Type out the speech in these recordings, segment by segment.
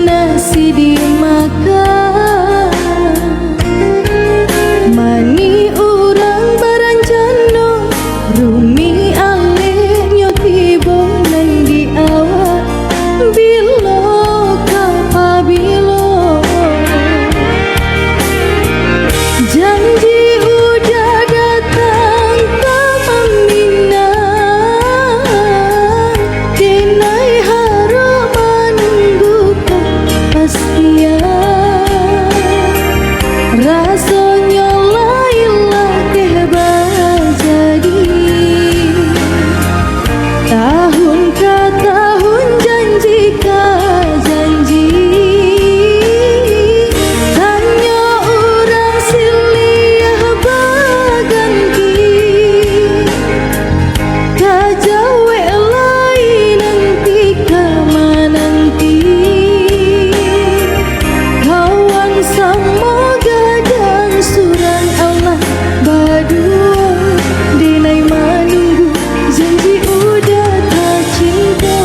nasi dimakan, mani urang baranjano, rumi aleh nyotibo nan di awak, bilo kapabilo janji udah datang kemaminan, denai harap menunggu kepastian, rasanya lailah kehebah jadi tahun ke tahun, janji ke janji, tanya orang silih baganti, kajawe lain nanti kemananti, kawan sama gadang suran Allah badua, denai menunggu janji udah tak cinta.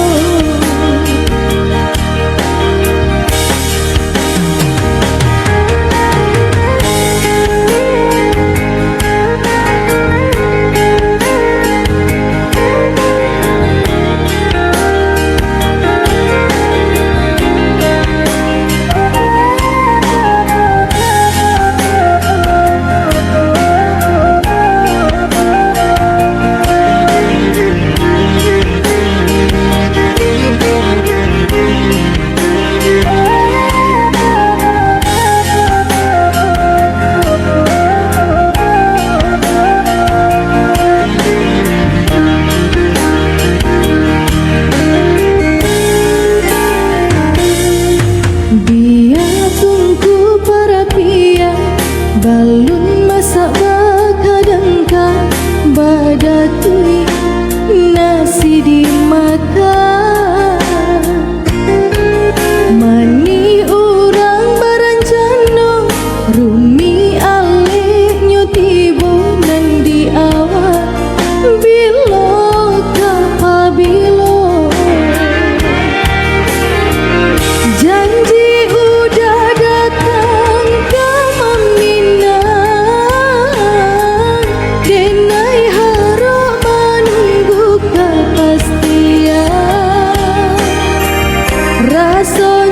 Dia tunggu para pia balun masak bakadangka, badatui nasi dimakan, mani urang baranjano, rumi aleh nyotibo nan di awak, bilo kapabilo janji udah datang kemaminan, denai harap menunggu kepastian, rasa